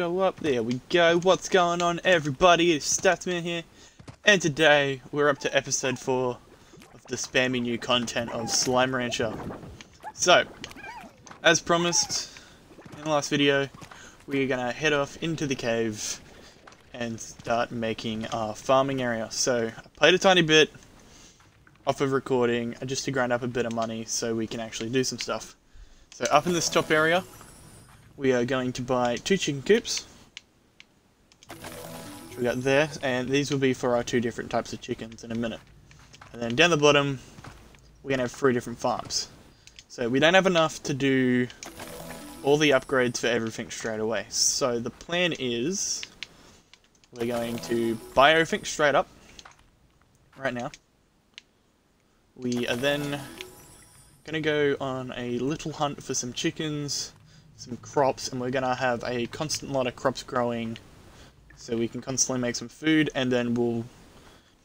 show up. There we go. What's going on, everybody? It's Statsman here, and today we're up to episode 4 of the spammy new content of Slime Rancher. So, as promised in the last video, we're gonna head off into the cave and start making our farming area. So, I played a tiny bit off of recording just to grind up a bit of money so we can actually do some stuff. So, up in this top area, we are going to buy 2 chicken coops, which we got there, and these will be for our 2 different types of chickens in a minute. And then down the bottom, we're going to have 3 different farms. So we don't have enough to do all the upgrades for everything straight away. So the plan is, we're going to buy everything straight up, right now. We are then going to go on a little hunt for some chickens, some crops, and we're gonna have a constant lot of crops growing so we can constantly make some food, and then we'll,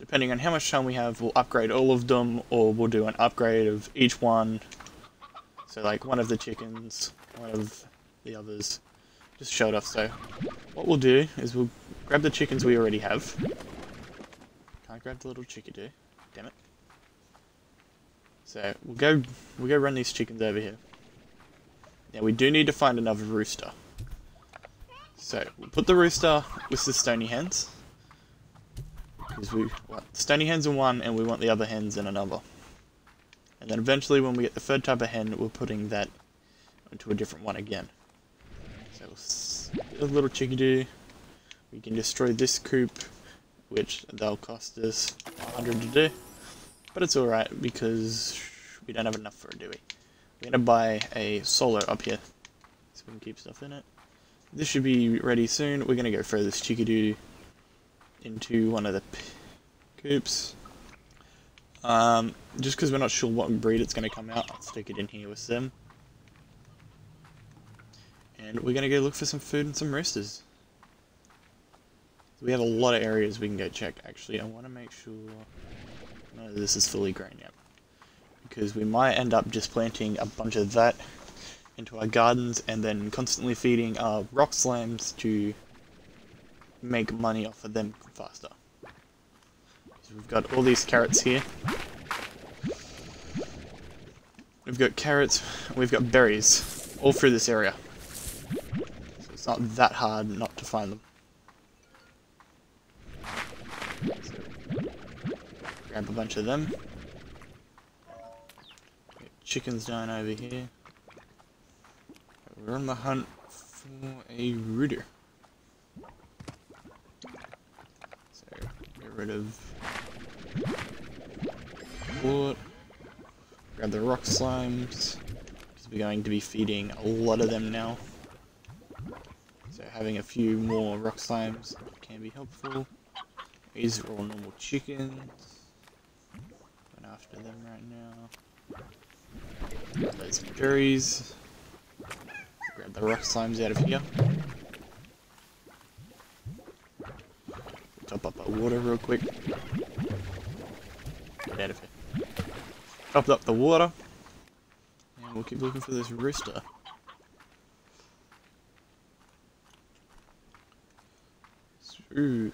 depending on how much time we have, we'll upgrade all of them, or we'll do an upgrade of each one. So like one of the chickens, one of the others, just show it off. So what we'll do is we'll grab the chickens we already have. Can't grab the little chickadee, damn it. So we'll go run these chickens over here. Now we do need to find another rooster. So we'll put the rooster with the stony hens, because we want stony hens in one and we want the other hens in another. And then eventually when we get the third type of hen, we're putting that into a different one again. So we'll a little chickadee. We can destroy this coop, which they'll cost us 100 to do, but it's alright because we don't have enough for it, do we? We're going to buy a solo up here, so we can keep stuff in it. This should be ready soon. We're going to go throw this chickadee into one of the coops. Just because we're not sure what breed it's going to come out, I'll stick it in here with them. And we're going to go look for some food and some roosters. We have a lot of areas we can go check. Actually, I want to make sure none of this is fully grown yet, because we might end up just planting a bunch of that into our gardens and then constantly feeding our rock slimes to make money off of them faster. So we've got all these carrots here. We've got carrots, we've got berries all through this area. So it's not that hard not to find them. So, grab a bunch of them. Chickens down over here. We're on the hunt for a rooter. So get rid of wood. Grab the rock slimes, because we're going to be feeding a lot of them now. So having a few more rock slimes can be helpful. These are all normal chickens. Going after them right now. Grab those berries. Grab the rock slimes out of here. Top up our water real quick. Get out of here. Top up the water. And we'll keep looking for this rooster. Ooh.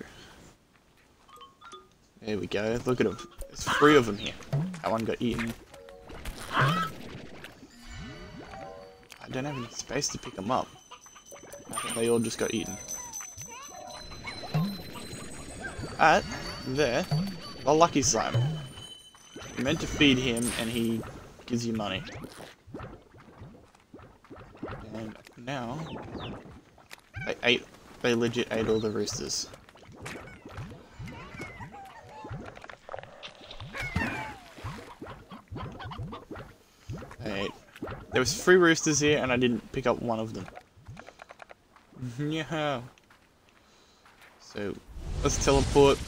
There we go. Look at them. There's 3 of them here. That one got eaten. I don't have any space to pick them up. I think they all just got eaten. There, the lucky slime. You meant to feed him and he gives you money. And now, they legit ate all the roosters. There was 3 roosters here and I didn't pick up one of them. Yeah. So let's teleport.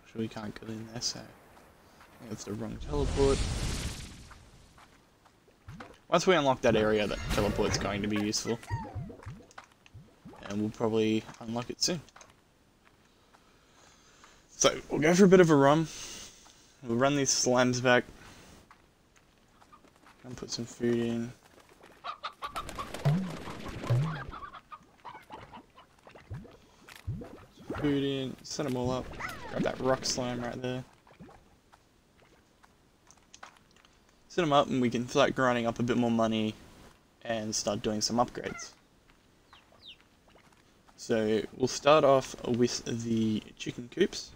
Actually, we can't go in there, so I think that's the wrong teleport. Once we unlock that area, that teleport's going to be useful. And we'll probably unlock it soon. So we'll go for a bit of a run. We'll run these slimes back. And put some food in. food in, set them all up. Grab that rock slime right there. Set them up and we can start grinding up a bit more money and start doing some upgrades. So we'll start off with the chicken coops,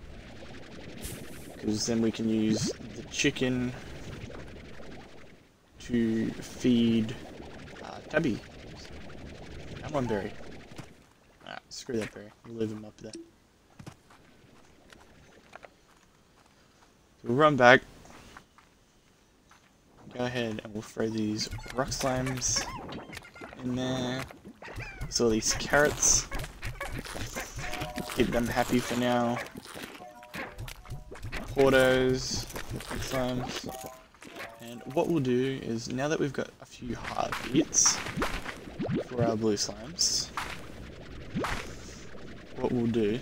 because then we can use the chicken to feed Tabby. Come on, berry. Ah, screw that berry. We'll leave him up there. We'll run back. Go ahead and we'll throw these rock slimes in there. So these carrots. Keep them happy for now. Portos, slimes. And what we'll do is, now that we've got a few heartbeats for our blue slimes, what we'll do,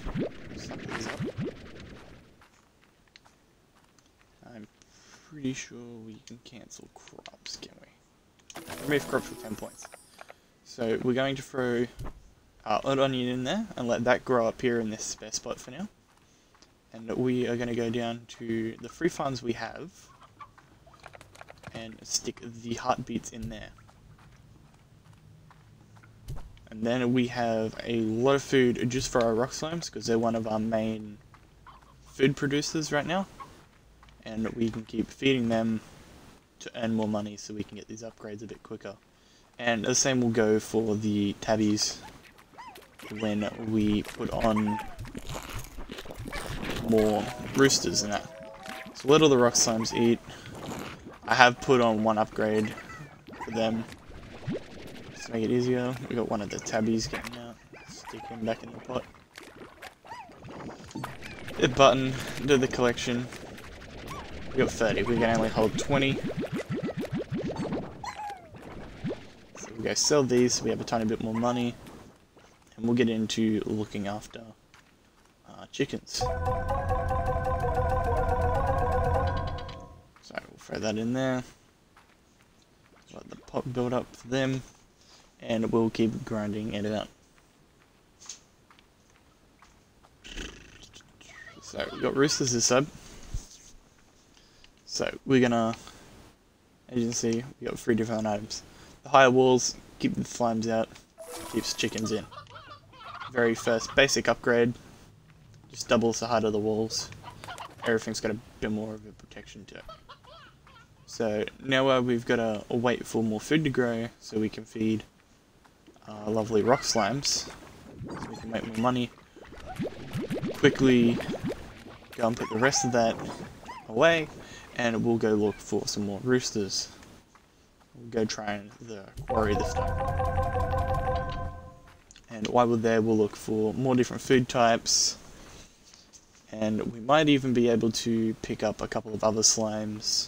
suck these up. I'm pretty sure we can cancel crops, can we? Remove crops for 10 points. So we're going to throw our odd onion in there and let that grow up here in this spare spot for now. And we are going to go down to the free farms we have and stick the heartbeats in there. And then we have a lot of food just for our rock slimes, because they're one of our main food producers right now. And we can keep feeding them to earn more money so we can get these upgrades a bit quicker. And the same will go for the tabbies when we put on more roosters and that. So let all the rock slimes eat. I have put on one upgrade for them just to make it easier. We got one of the tabbies getting out. Stick him back in the pot. Hit button, do the collection. We got 30, we can only hold 20. So we go sell these so we have a tiny bit more money. And we'll get into looking after chickens. So we'll throw that in there. Let the pot build up for them. And we'll keep grinding it out. So we've got roosters this side. So we're gonna, as you can see, we got 3 different items. The higher walls keep the slimes out, keeps chickens in. Very first basic upgrade, just doubles the height of the walls. Everything's got a bit more of a protection to it. So now we've got to wait for more food to grow so we can feed lovely rock slimes, so we can make more money. Quickly go and put the rest of that away, and we'll go look for some more roosters. We'll go try the quarry this time. And while we're there, we'll look for more different food types. And we might even be able to pick up a couple of other slimes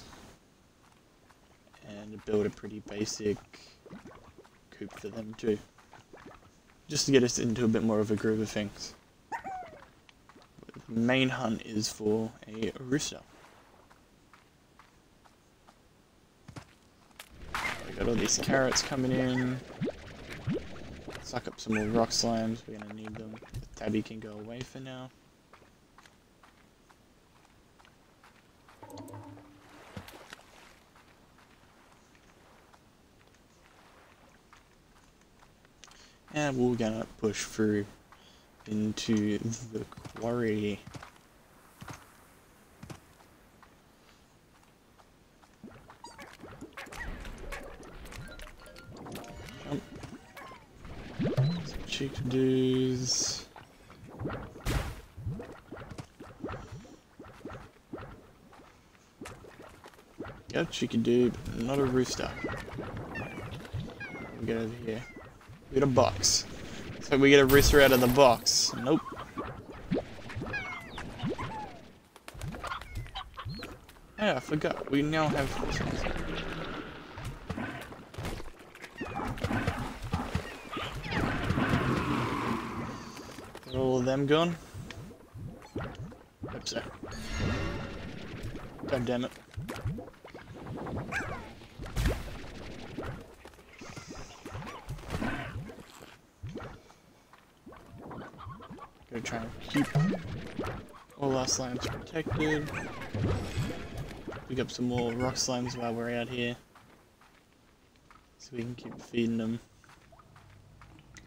and build a pretty basic coop for them too. Just to get us into a bit more of a groove of things. The main hunt is for a rooster. We got all these carrots coming in. Suck up some more rock slimes, we're gonna need them. The tabby can go away for now. And we're gonna push through into the quarry. Chick-doos. Got a chickadoo, but not a rooster. We get over here. We got a box. So we get a rooster out of the box. Nope. Yeah, I forgot. We now have... Got all of them gone? Hope so. God damn it. Gonna try and keep all our slimes protected. Pick up some more rock slimes while we're out here, so we can keep feeding them,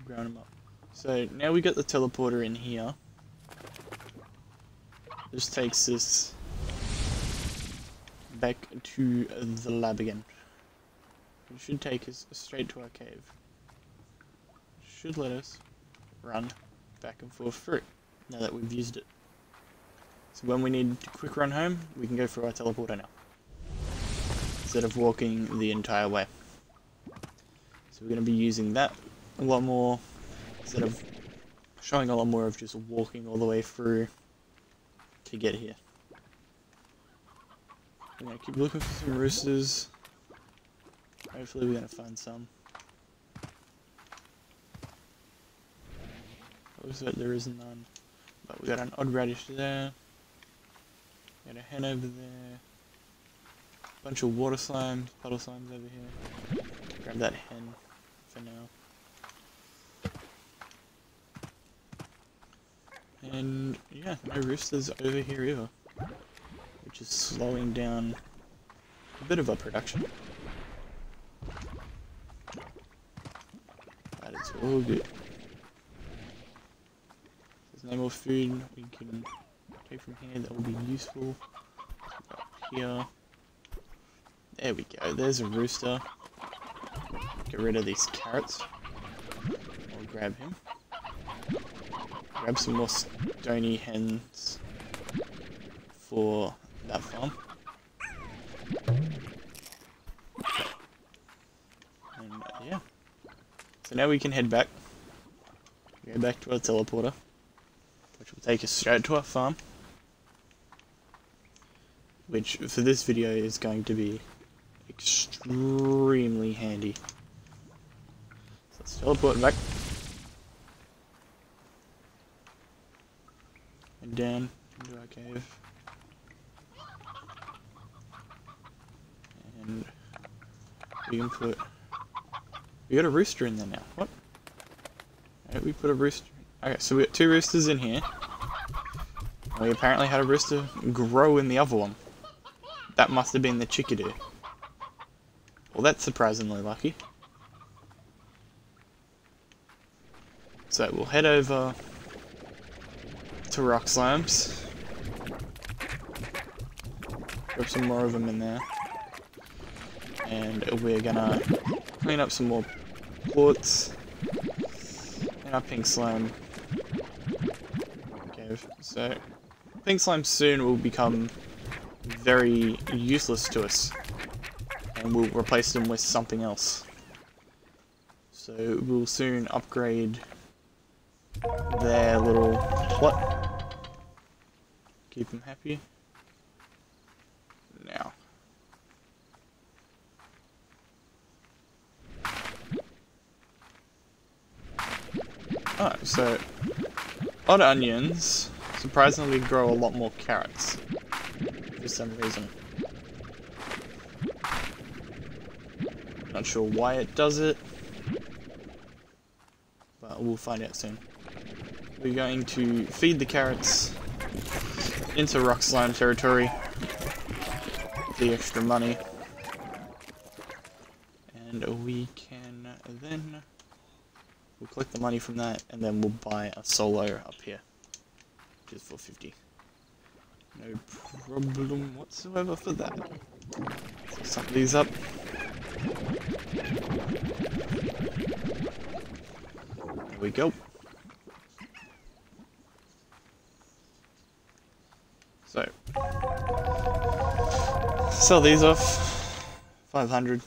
growing them up. So now we got the teleporter in here. This takes us back to the lab again. It should take us straight to our cave. It should let us run back and forth through, now that we've used it. So when we need to quick run home, we can go through our teleporter now, instead of walking the entire way. So we're going to be using that a lot more, instead of showing a lot more of just walking all the way through to get here. I'm going to keep looking for some roosters. Hopefully we're going to find some. Looks like there is none. But we got an odd radish there. Got a hen over there. Bunch of water slimes, puddle slimes over here. Grab that hen for now. And yeah, no roosters over here either, which is slowing down a bit of our production. But it's all good. There's no more food we can take from here that will be useful. Up here. There we go, there's a rooster. Get rid of these carrots. I'll grab him. Grab some more stony hens for that farm. And yeah. So now we can head back. Go back to our teleporter, which will take us straight to our farm. Which for this video is going to be extremely handy. So let's teleport back. And down into our cave. And we can put... We got a rooster in there now. What? Why don't we put a rooster... Okay, so we got 2 roosters in here. And we apparently had a rooster grow in the other one. That must have been the chickadee. Well, that's surprisingly lucky. So we'll head over to rock slimes. Grab some more of them in there. And we're gonna clean up some more plorts in our pink slime cave. So pink slime soon will become very useless to us, and we'll replace them with something else. So we'll soon upgrade their little plot. Keep them happy. Now. Oh, so odd onions surprisingly grow a lot more carrots for some reason. Not sure why it does it, but we'll find out soon. We're going to feed the carrots into rock slime territory, the extra money, and we can then, we'll collect the money from that, and then we'll buy a solo up here, which is for 50. No problem whatsoever for that. Let's sum these up. There we go. So, sell these off. 500.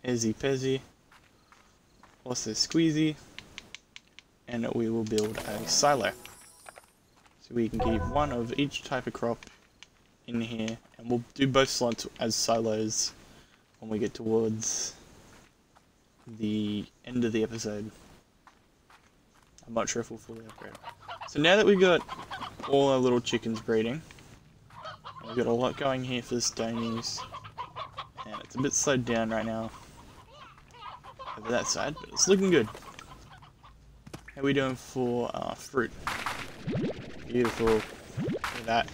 Easy peasy. Also squeezy. And we will build a silo. So we can keep one of each type of crop in here. And we'll do both slots as silos when we get towards the end of the episode. I'm not sure if we'll fully upgrade. So now that we've got all our little chickens breeding, we've got a lot going here for the stonies, and it's a bit slowed down right now over that side, but it's looking good. How are we doing for fruit? Beautiful. Look at that.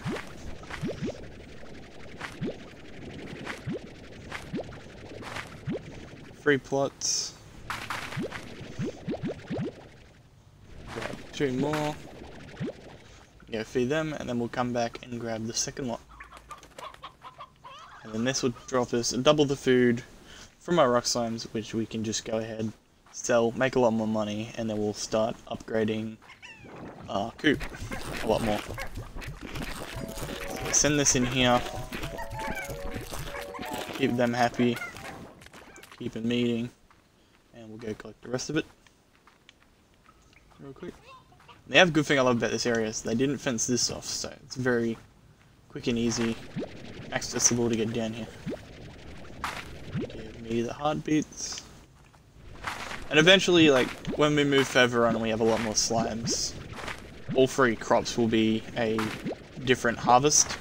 Free plots. Grab 2 more. Go feed them, and then we'll come back and grab the second lot. And then this will drop us double the food from our rock slimes, which we can just go ahead, sell, make a lot more money, and then we'll start upgrading our coop a lot more. So send this in here. Keep them happy. Keep them eating. And we'll go collect the rest of it. Real quick. The other good thing I love about this area is they didn't fence this off, so it's very quick and easy, accessible to get down here. Give me the heartbeats. And eventually, like, when we move further on and we have a lot more slimes, all 3 crops will be a different harvest.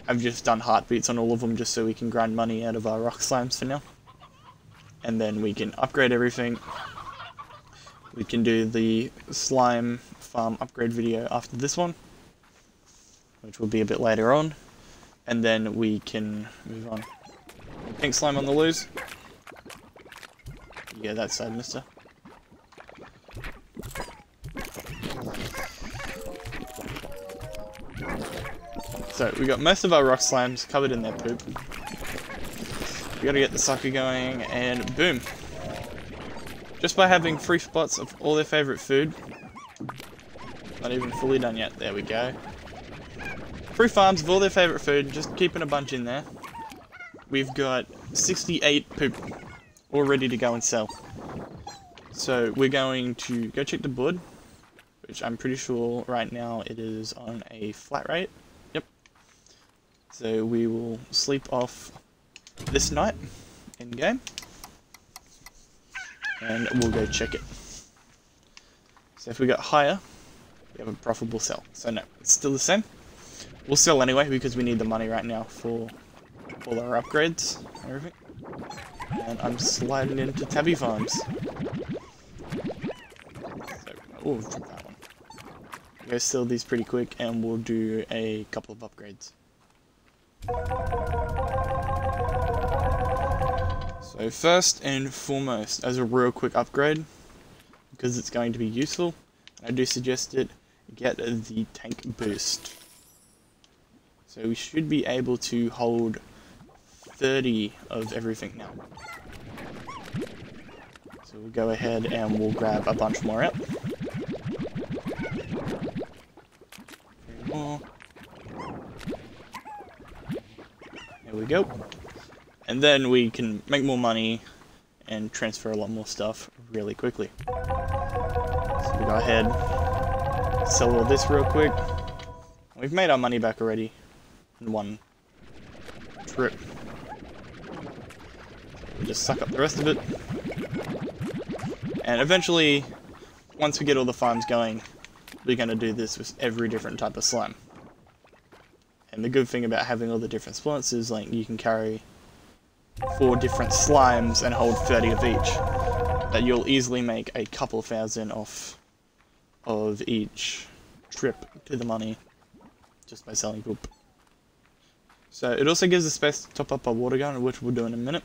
I've just done heartbeats on all of them just so we can grind money out of our rock slimes for now. And then we can upgrade everything. We can do the slime farm upgrade video after this one, which will be a bit later on, and then we can move on. Pink slime on the loose. Yeah, that side, mister. So, we got most of our rock slimes covered in their poop. We gotta get the sucker going, and boom! Just by having 3 spots of all their favourite food. Not even fully done yet. There we go. 3 farms of all their favourite food, just keeping a bunch in there. We've got 68 poop all ready to go and sell. So we're going to go check the board, which I'm pretty sure right now it is on a flat rate. Yep. So we will sleep off this night in game. And we'll go check it. So if we got higher, we have a profitable sell. So no, it's still the same. We'll sell anyway because we need the money right now for all our upgrades and everything. And I'm sliding into Tabby Farms. So, oh, drop that one. We'll go sell these pretty quick and we'll do a couple of upgrades. So first and foremost, as a real quick upgrade, because it's going to be useful, and I do suggest it, get the tank boost. So we should be able to hold 30 of everything now. So we'll go ahead and we'll grab a bunch more out. 3 more. There we go. And then we can make more money and transfer a lot more stuff really quickly. So we go ahead, sell all this real quick. We've made our money back already in one trip. We'll just suck up the rest of it. And eventually, once we get all the farms going, we're going to do this with every different type of slime. And the good thing about having all the different splits is like you can carry 4 different slimes and hold 30 of each, that you'll easily make a couple thousand off of each trip to the money just by selling poop. So it also gives us space to top up our water gun, which we'll do in a minute.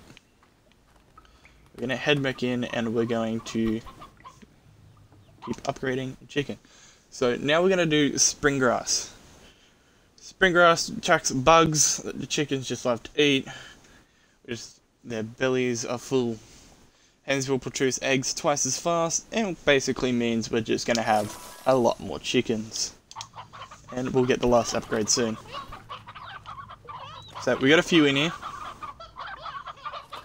We're going to head back in and we're going to keep upgrading chicken. So now we're going to do spring grass. Spring grass attracts bugs that the chickens just love to eat. Just their bellies are full. Hens will produce eggs twice as fast, and basically means we're just going to have a lot more chickens. And we'll get the last upgrade soon. So we got a few in here.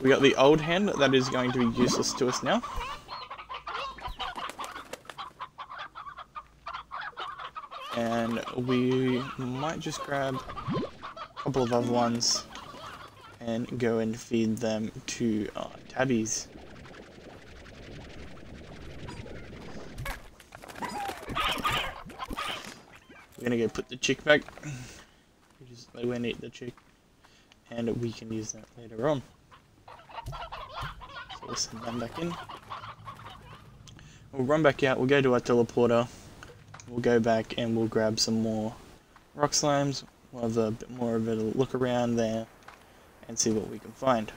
We got the old hen that is going to be useless to us now. And we might just grab a couple of other ones and go and feed them to tabbies. We're gonna go put the chick back. They won't eat the chick, and we can use that later on. So we'll send them back in. We'll run back out. We'll go to our teleporter. we'll go back and we'll grab some more rock slimes. We'll have a bit more of a look around there and see what we can find.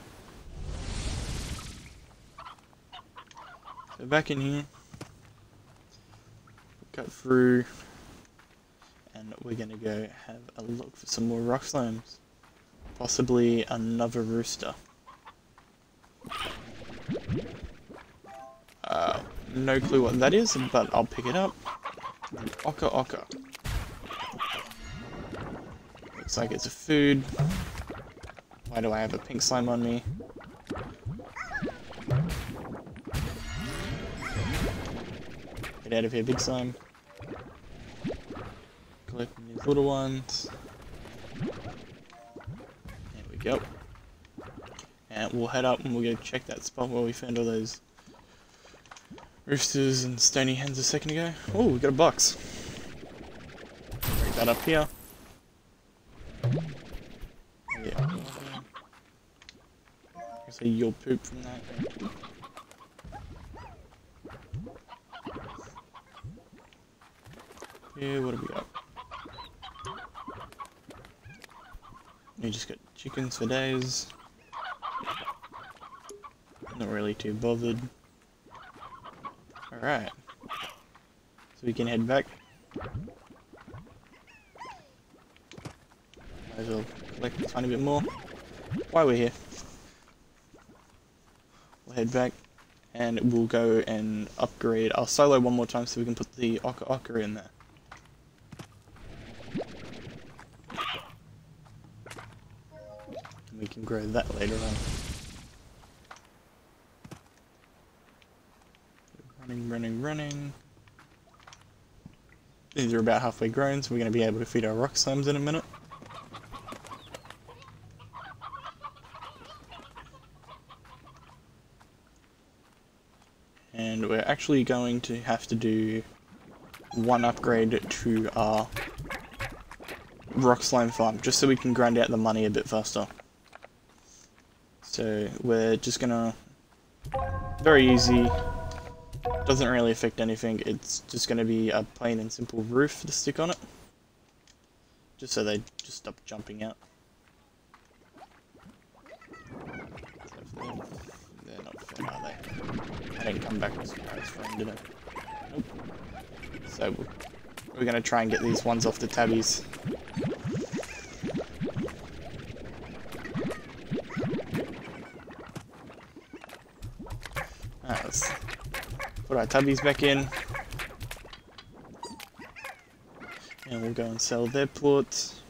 So back in here, cut through, and we're gonna go have a look for some more rock slimes. Possibly another rooster. No clue what that is, but I'll pick it up. Oka oka. Looks like it's a food. Why do I have a pink slime on me? Get out of here, big slime. Collecting these little ones. There we go. And we'll head up and we'll go check that spot where we found all those roosters and stony hens a second ago. Oh, we got a box. Bring that up here. Yeah. I say you'll poop from that. Yeah, what have we got? We just got chickens for days. Not really too bothered. Alright. So we can head back. Might as well collect a tiny bit more. While we're here, we'll head back and we'll go and upgrade our silo one more time so we can put the Oka Oka in there. And we can grow that later on. Running. These are about halfway grown, so we're going to be able to feed our rock slimes in a minute. And we're actually going to have to do one upgrade to our rock slime farm, just so we can grind out the money a bit faster. So we're just gonna, very easy, doesn't really affect anything, it's just gonna be a plain and simple roof to stick on it. Just so they just stop jumping out. They're not fed, are they? I didn't come back with surprise frame, did I? Nope. So we're gonna try and get these ones off the tabbies. Alright, let's put our tubbies back in. And we'll go and sell their plots,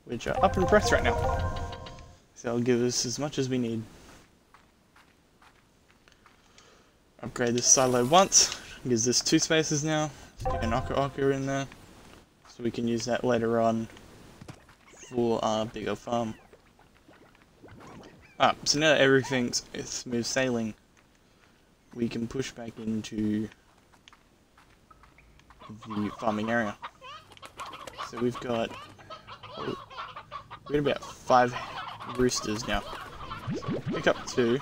which are up in price right now. So that'll give us as much as we need. Upgrade this silo once. Gives us 2 spaces now. Stick an Oka Oka in there, so we can use that later on for our bigger farm. So now that everything's smooth sailing, we can push back into the farming area. So we've got about 5 roosters now. So we'll pick up 2,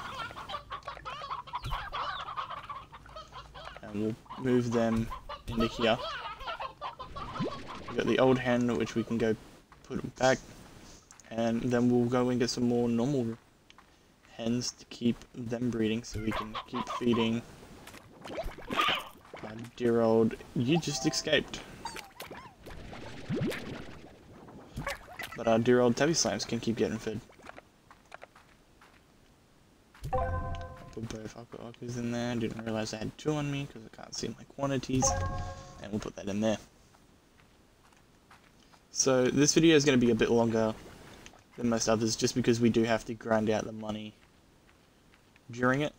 and we'll move them into here. We've got the old hen, which we can go put them back, and then we'll go and get some more normal hens to keep them breeding, so we can keep feeding our dear old, you just escaped, but our dear old tabby slimes can keep getting fed. Put both Oka Okas in there. Didn't realize I had 2 on me because I can't see my quantities, and we'll put that in there. So this video is going to be a bit longer than most others, just because we do have to grind out the money during it,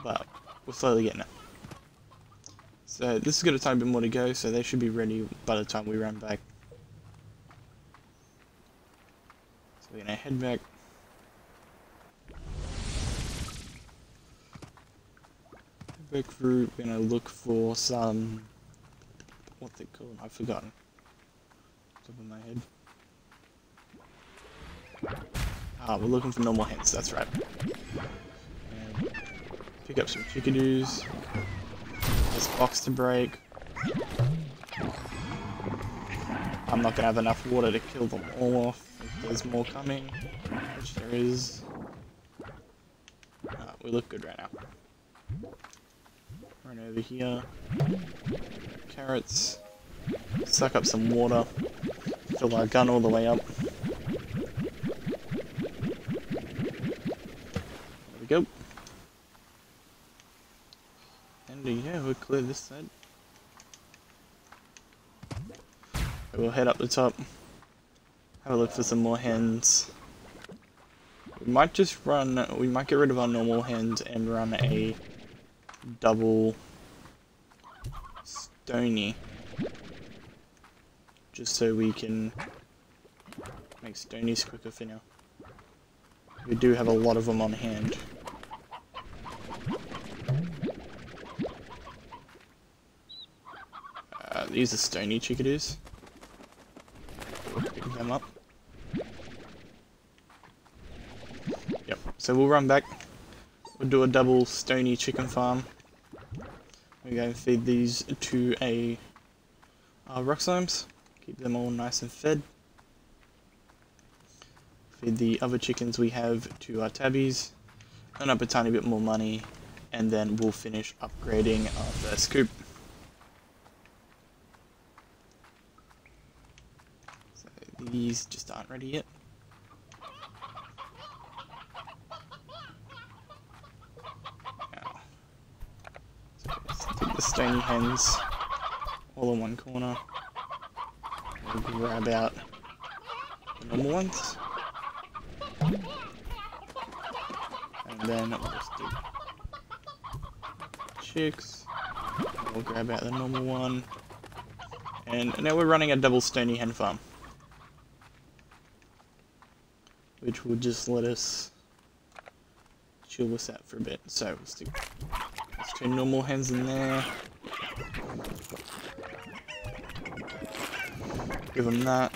but we're slowly getting it. So this has got a tiny bit more to go, so they should be ready by the time we run back. So we're gonna head back. Back through, we're gonna look for some, what's it called? I've forgotten. Top of my head. We're looking for normal hens, that's right. And pick up some chickadoos. This box to break. I'm not going to have enough water to kill them all off if there's more coming, which there is. We look good right now. Run over here. Carrots. Suck up some water. Fill our gun all the way up. There we go. And yeah, we'll clear this side. We'll head up the top. Have a look for some more hens. We might get rid of our normal hens and run a double stony. Just so we can make stonies quicker for now. We do have a lot of them on hand. These are stony chickadees. We'll pick them up. Yep, so we'll run back. We'll do a double stony chicken farm. We're going to feed these to a rock slimes. Keep them all nice and fed. Feed the other chickens we have to our tabbies. Earn up a tiny bit more money. And then we'll finish upgrading our first coop. So these just aren't ready yet. Stick the stony hens all in one corner. We'll grab out the normal ones. And then we'll just do chicks. We'll grab out the normal one. And now we're running a double stony hen farm. Which will just let us chill this out for a bit. So we'll stick those two normal hens in there. Give them that.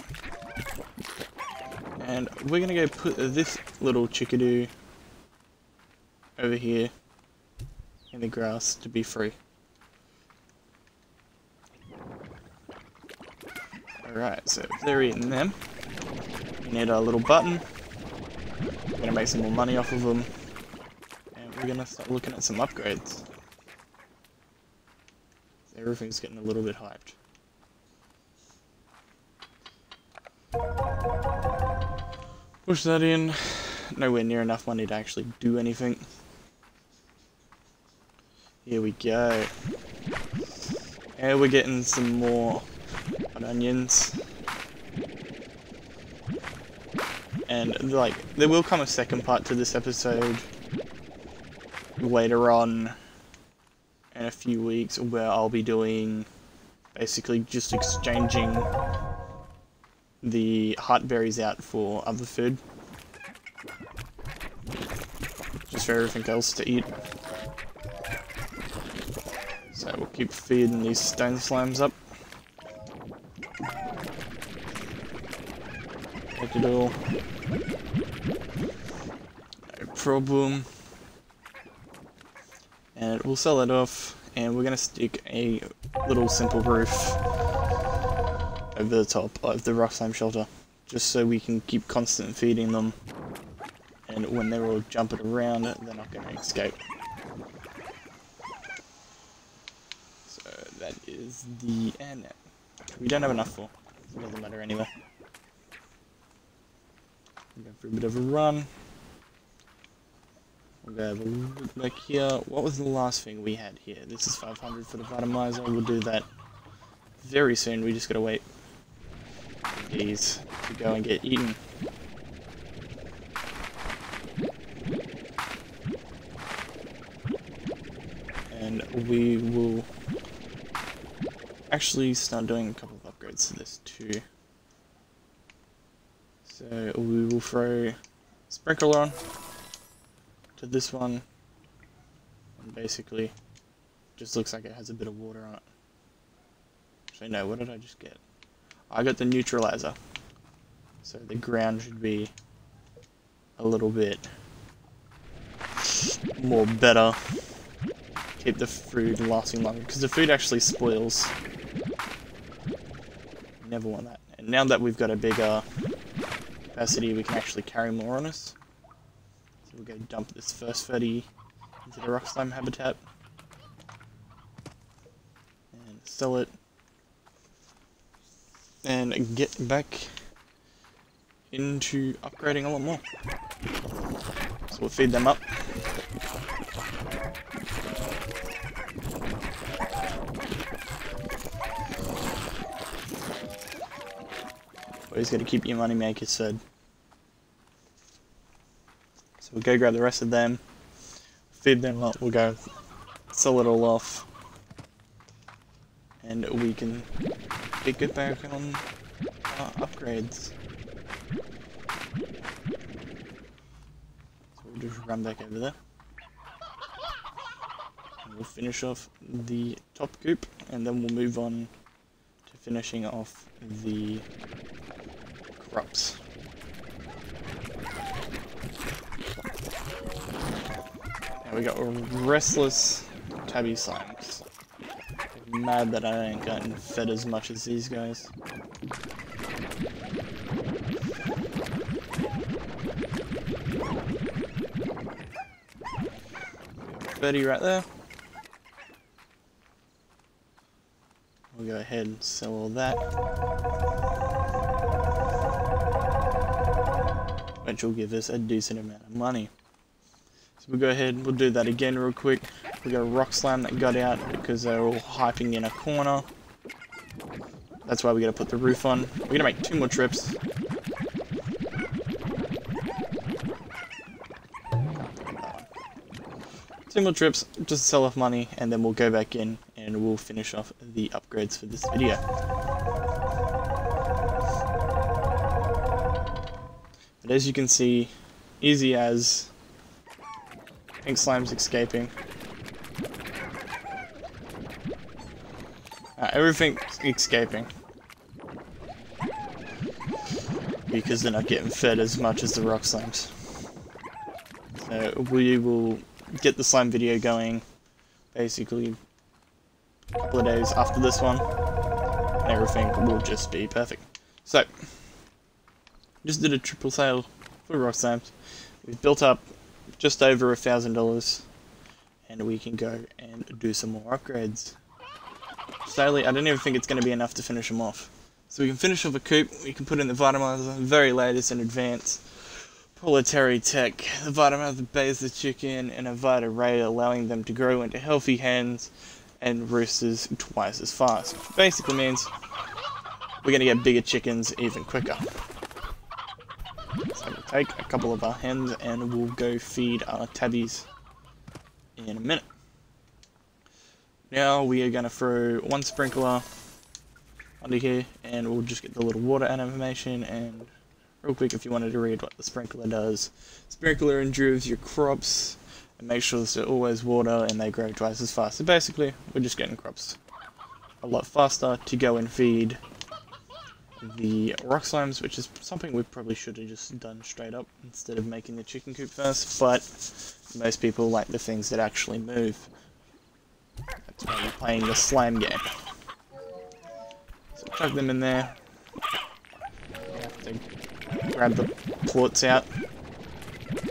And we're gonna go put this little chickadee over here in the grass to be free. Alright, so if they're eating them, we need our little button. We're gonna make some more money off of them. And we're gonna start looking at some upgrades. Everything's getting a little bit hyped. Push that in. Nowhere near enough money to actually do anything. Here we go. And we're getting some more onions. And like, there will come a second part to this episode later on in a few weeks where I'll be doing basically just exchanging the heart berries out for other food. Just for everything else to eat. So we'll keep feeding these stone slimes up. Take it all. No problem. And we'll sell it off, and we're going to stick a little simple roof over the top of the rock slime shelter, just so we can keep constant feeding them, and when they're all jumping around, they're not going to escape. So that is the end. We don't have enough for, so it doesn't matter anyway. We're going for a bit of a run. We'll go have a look back here. What was the last thing we had here? This is 500 for the vitamizer. We'll do that very soon. We just gotta wait for these to go and get eaten. And we will actually start doing a couple of upgrades to this too. So we will throw a sprinkler on to this one, and basically just looks like it has a bit of water on it. Actually no, what did I just get? I got the neutralizer, so the ground should be a little bit more better keep the food lasting longer, because the food actually spoils. Never want that. And now that we've got a bigger capacity, we can actually carry more on us. So we'll go dump this first 30 into the rock slime habitat and sell it, and get back into upgrading a lot more. So we'll feed them up. Always got to keep your money makers fed. So we'll go grab the rest of them, feed them up, we'll go sell it all off, and we can get back on our upgrades. So we'll just run back over there. And we'll finish off the top coop, and then we'll move on to finishing off the crops. Now we got restless tabby slimes. I'm mad that I ain't gotten fed as much as these guys. 30 right there. We'll go ahead and sell all that, which will give us a decent amount of money. So we'll go ahead and we'll do that again real quick. We got a rock slime that got out because they're all hyping in a corner. That's why we gotta put the roof on. We're gonna make 2 more trips. Two more trips just to sell off money, and then we'll go back in and we'll finish off the upgrades for this video. But as you can see, easy as pink slime's escaping. Everything's escaping because they're not getting fed as much as the rock slimes. So we will get the slime video going basically a couple of days after this one, and everything will just be perfect. So, just did a triple sale for rock slimes. We've built up just over $1,000, and we can go and do some more upgrades. Sadly, I don't even think it's going to be enough to finish them off. So we can finish off a coop, we can put in the vitamizer, very latest and advanced proletary tech. The vitamizer bathes the chicken in a vita ray, allowing them to grow into healthy hens and roosters twice as fast. Which basically means we're going to get bigger chickens even quicker. So we'll take a couple of our hens and we'll go feed our tabbies in a minute. Now we are going to throw 1 sprinkler under here, and we'll just get the little water animation. And real quick, if you wanted to read what the sprinkler does: sprinkler improves your crops and make sure there's always water and they grow twice as fast. So basically, we're just getting crops a lot faster to go and feed the rock slimes, which is something we probably should have just done straight up instead of making the chicken coop first, but most people like the things that actually move. That's why we're playing the slime game. So chuck them in there. You have to grab the plorts out,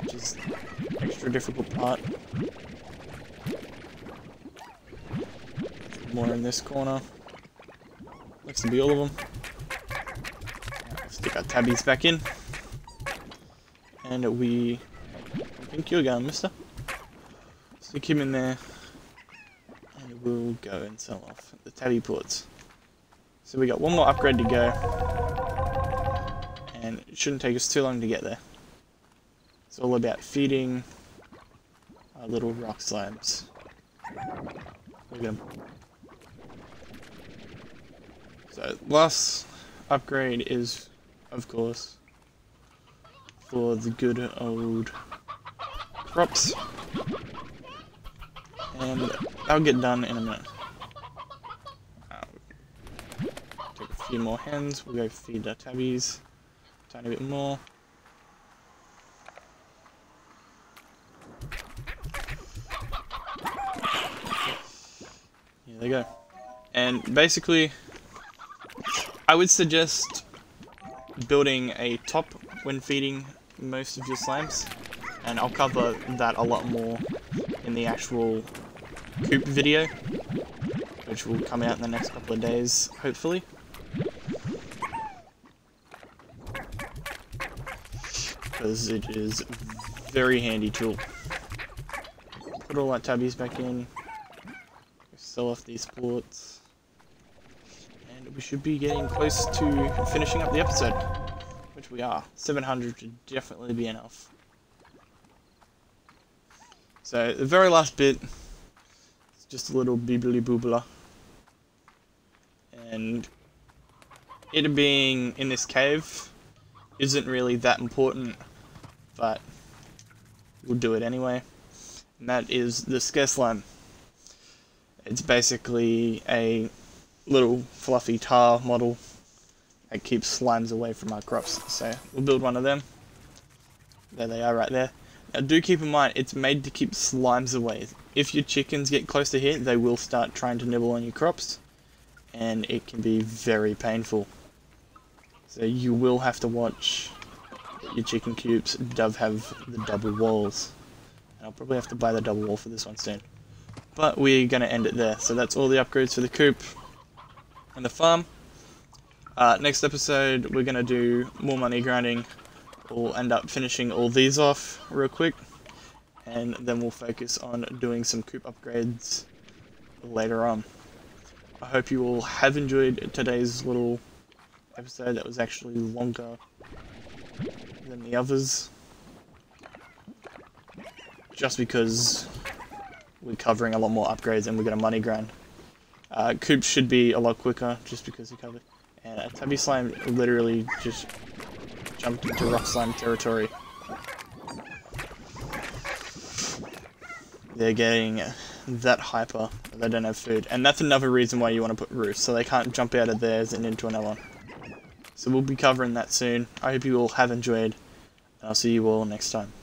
which is an extra difficult part. More in this corner. Looks to be all of them. Stick our tabbies back in. And I think you're going, mister. Stick him in there. And we'll go and sell off the tabby ports. So we got 1 more upgrade to go. And it shouldn't take us too long to get there. It's all about feeding our little rock slimes. Look at them. So last upgrade is, of course, for the good old crops. And I'll get done in a minute. Take a few more hens, we'll go feed our tabbies a tiny bit more. here they go. And basically, I would suggest building a top when feeding most of your slimes, and I'll cover that a lot more in the actual coop video, which will come out in the next couple of days, hopefully. Because it is a very handy tool. Put all our tabbies back in, sell off these ports, and we should be getting close to finishing up the episode, which we are. 700 should definitely be enough. So the very last bit, it's just a little bibbly boobler, and it being in this cave isn't really that important, but we'll do it anyway. And that is the scare slime. It's basically a little fluffy tar model that keeps slimes away from our crops. So we'll build one of them. There they are right there. Now do keep in mind, it's made to keep slimes away. If your chickens get close to here, they will start trying to nibble on your crops, and it can be very painful. So you will have to watch your chicken coops have the double walls. And I'll probably have to buy the double wall for this one soon. But we're going to end it there. So that's all the upgrades for the coop and the farm. Next episode, we're going to do more money grinding. We'll end up finishing all these off real quick, and then we'll focus on doing some coop upgrades later on. I hope you all have enjoyed today's little episode that was actually longer than the others, just because we're covering a lot more upgrades and we're going to money grind. Coops should be a lot quicker just because we covered. And a tabby slime literally just jumped into rock slime territory. They're getting that hyper that they don't have food, and that's another reason why you want to put roofs, so they can't jump out of theirs and into another one. So we'll be covering that soon. I hope you all have enjoyed, and I'll see you all next time.